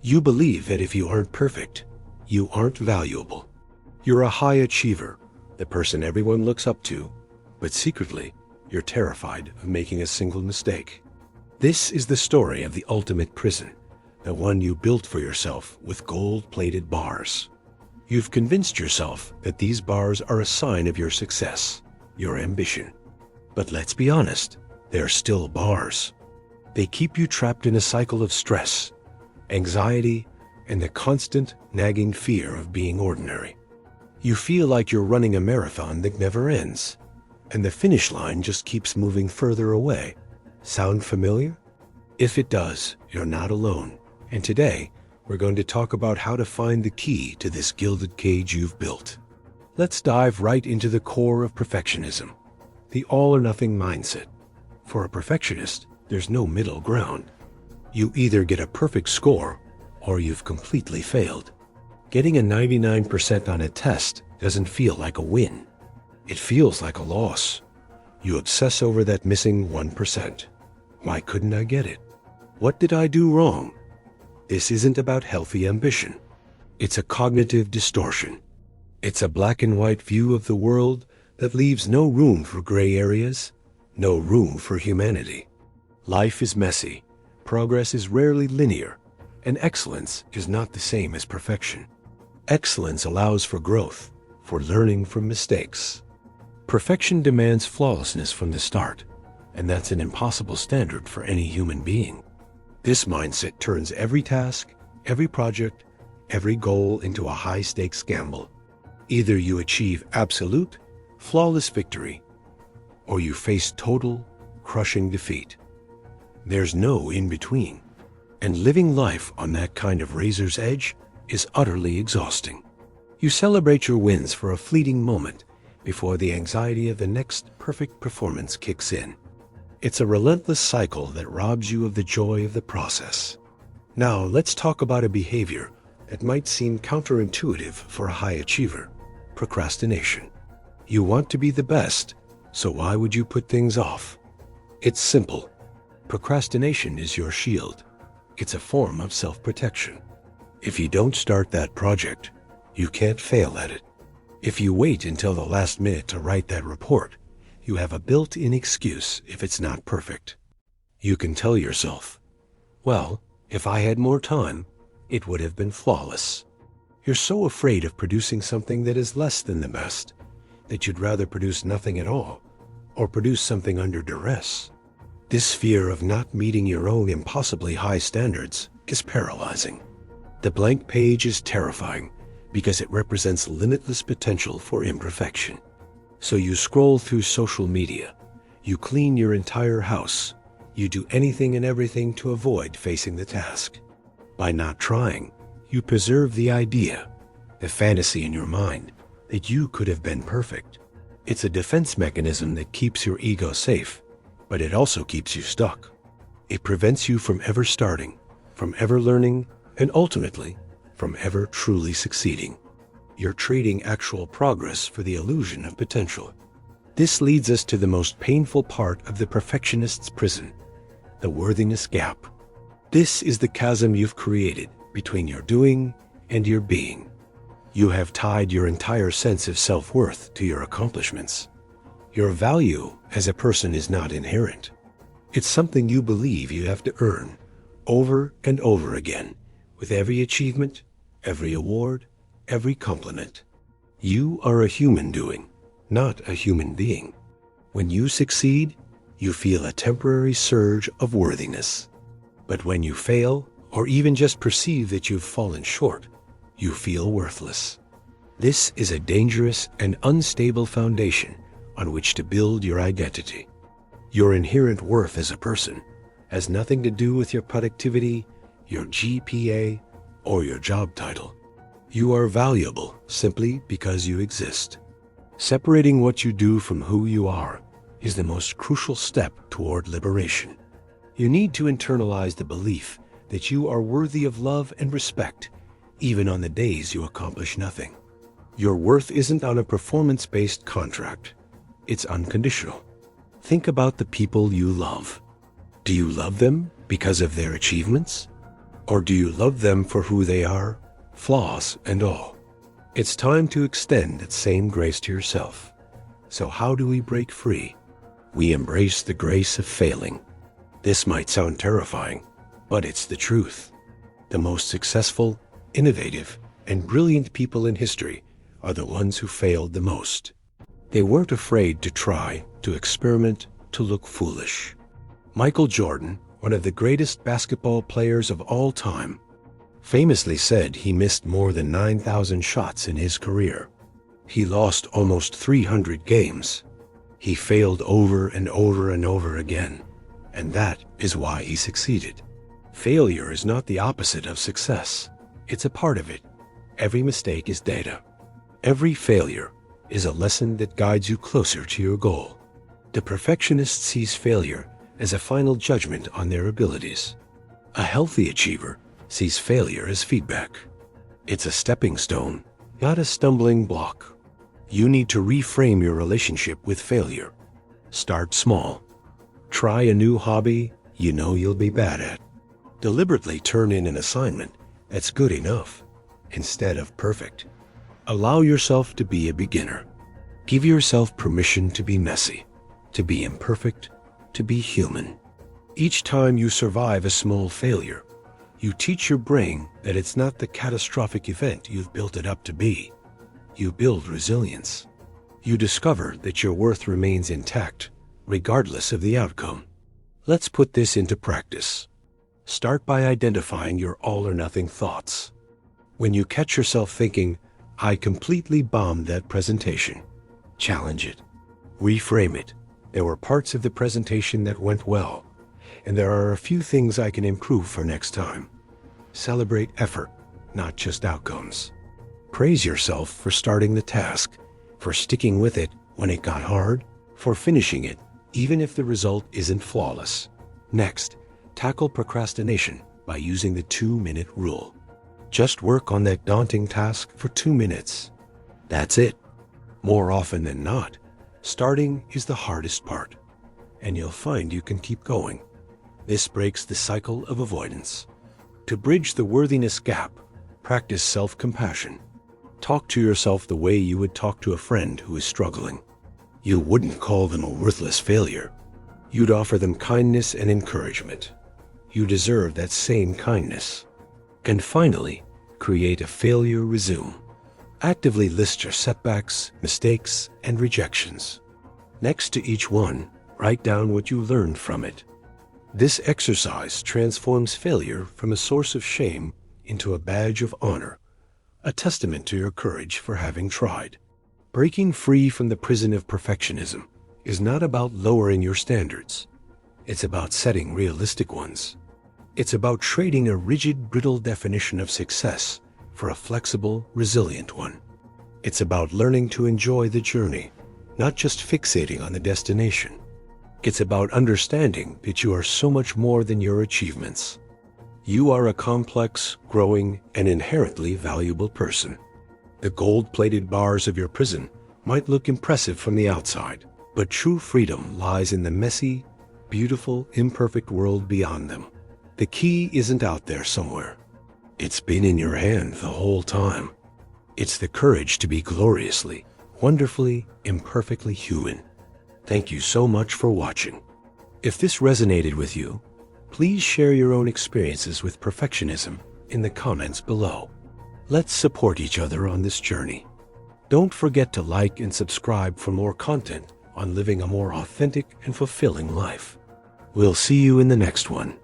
You believe that if you aren't perfect, you aren't valuable. You're a high achiever, the person everyone looks up to, but secretly, you're terrified of making a single mistake. This is the story of the ultimate prison, the one you built for yourself with gold-plated bars. You've convinced yourself that these bars are a sign of your success, your ambition. But let's be honest, they're still bars. They keep you trapped in a cycle of stress, anxiety, and the constant nagging fear of being ordinary. You feel like you're running a marathon that never ends, and the finish line just keeps moving further away. Sound familiar? If it does, you're not alone. And today, we're going to talk about how to find the key to this gilded cage you've built. Let's dive right into the core of perfectionism, the all-or-nothing mindset. For a perfectionist, there's no middle ground. You either get a perfect score, or you've completely failed. Getting a 99% on a test doesn't feel like a win. It feels like a loss. You obsess over that missing 1%. Why couldn't I get it? What did I do wrong? This isn't about healthy ambition. It's a cognitive distortion. It's a black and white view of the world that leaves no room for gray areas, no room for humanity. Life is messy, progress is rarely linear, and excellence is not the same as perfection. Excellence allows for growth, for learning from mistakes. Perfection demands flawlessness from the start, and that's an impossible standard for any human being. This mindset turns every task, every project, every goal into a high-stakes gamble. Either you achieve absolute, flawless victory, or you face total, crushing defeat. There's no in-between, and living life on that kind of razor's edge is utterly exhausting. You celebrate your wins for a fleeting moment before the anxiety of the next perfect performance kicks in. It's a relentless cycle that robs you of the joy of the process. Now, let's talk about a behavior that might seem counterintuitive for a high achiever: procrastination. You want to be the best, so why would you put things off? It's simple. Procrastination is your shield. It's a form of self-protection. If you don't start that project, you can't fail at it. If you wait until the last minute to write that report, you have a built-in excuse if it's not perfect. You can tell yourself, well, if I had more time, it would have been flawless. You're so afraid of producing something that is less than the best that you'd rather produce nothing at all, or produce something under duress. This fear of not meeting your own impossibly high standards is paralyzing. The blank page is terrifying because it represents limitless potential for imperfection. So you scroll through social media, you clean your entire house, you do anything and everything to avoid facing the task. By not trying, you preserve the idea, the fantasy in your mind, that you could have been perfect. It's a defense mechanism that keeps your ego safe, but it also keeps you stuck. It prevents you from ever starting, from ever learning, and ultimately, from ever truly succeeding. You're trading actual progress for the illusion of potential. This leads us to the most painful part of the perfectionist's prison, the worthiness gap. This is the chasm you've created between your doing and your being. You have tied your entire sense of self-worth to your accomplishments. Your value as a person is not inherent. It's something you believe you have to earn over and over again with every achievement, every award, every compliment. You are a human doing, not a human being. When you succeed, you feel a temporary surge of worthiness. But when you fail, or even just perceive that you've fallen short, you feel worthless. This is a dangerous and unstable foundation on which to build your identity. Your inherent worth as a person has nothing to do with your productivity, your GPA, or your job title. You are valuable simply because you exist. Separating what you do from who you are is the most crucial step toward liberation. You need to internalize the belief that you are worthy of love and respect, even on the days you accomplish nothing. Your worth isn't on a performance-based contract. It's unconditional. Think about the people you love. Do you love them because of their achievements? Or do you love them for who they are, flaws and all? It's time to extend that same grace to yourself. So how do we break free? We embrace the grace of failing. This might sound terrifying, but it's the truth. The most successful, innovative, and brilliant people in history are the ones who failed the most. They weren't afraid to try, to experiment, to look foolish. Michael Jordan, one of the greatest basketball players of all time, famously said he missed more than 9,000 shots in his career. He lost almost 300 games. He failed over and over and over again, and that is why he succeeded. Failure is not the opposite of success. It's a part of it. Every mistake is data. Every failure is a lesson that guides you closer to your goal. The perfectionist sees failure as a final judgment on their abilities. A healthy achiever sees failure as feedback. It's a stepping stone, not a stumbling block. You need to reframe your relationship with failure. Start small. Try a new hobby you know you'll be bad at. Deliberately turn in an assignment that's good enough instead of perfect. Allow yourself to be a beginner. Give yourself permission to be messy, to be imperfect, to be human. Each time you survive a small failure, you teach your brain that it's not the catastrophic event you've built it up to be. You build resilience. You discover that your worth remains intact, regardless of the outcome. Let's put this into practice. Start by identifying your all-or-nothing thoughts. When you catch yourself thinking, "I completely bombed that presentation," challenge it. Reframe it. There were parts of the presentation that went well, and there are a few things I can improve for next time. Celebrate effort, not just outcomes. Praise yourself for starting the task, for sticking with it when it got hard, for finishing it, even if the result isn't flawless. Next, tackle procrastination by using the 2-minute rule. Just work on that daunting task for 2 minutes. That's it. More often than not, starting is the hardest part, and you'll find you can keep going. This breaks the cycle of avoidance. To bridge the worthiness gap, practice self-compassion. Talk to yourself the way you would talk to a friend who is struggling. You wouldn't call them a worthless failure. You'd offer them kindness and encouragement. You deserve that same kindness. And finally, create a failure resume. Actively list your setbacks, mistakes, and rejections. Next to each one, write down what you learned from it. This exercise transforms failure from a source of shame into a badge of honor, a testament to your courage for having tried. Breaking free from the prison of perfectionism is not about lowering your standards. It's about setting realistic ones. It's about trading a rigid, brittle definition of success for a flexible, resilient one. It's about learning to enjoy the journey, not just fixating on the destination. It's about understanding that you are so much more than your achievements. You are a complex, growing, and inherently valuable person. The gold-plated bars of your prison might look impressive from the outside, but true freedom lies in the messy, beautiful, imperfect world beyond them. The key isn't out there somewhere. It's been in your hand the whole time. It's the courage to be gloriously, wonderfully, imperfectly human. Thank you so much for watching. If this resonated with you, please share your own experiences with perfectionism in the comments below. Let's support each other on this journey. Don't forget to like and subscribe for more content on living a more authentic and fulfilling life. We'll see you in the next one.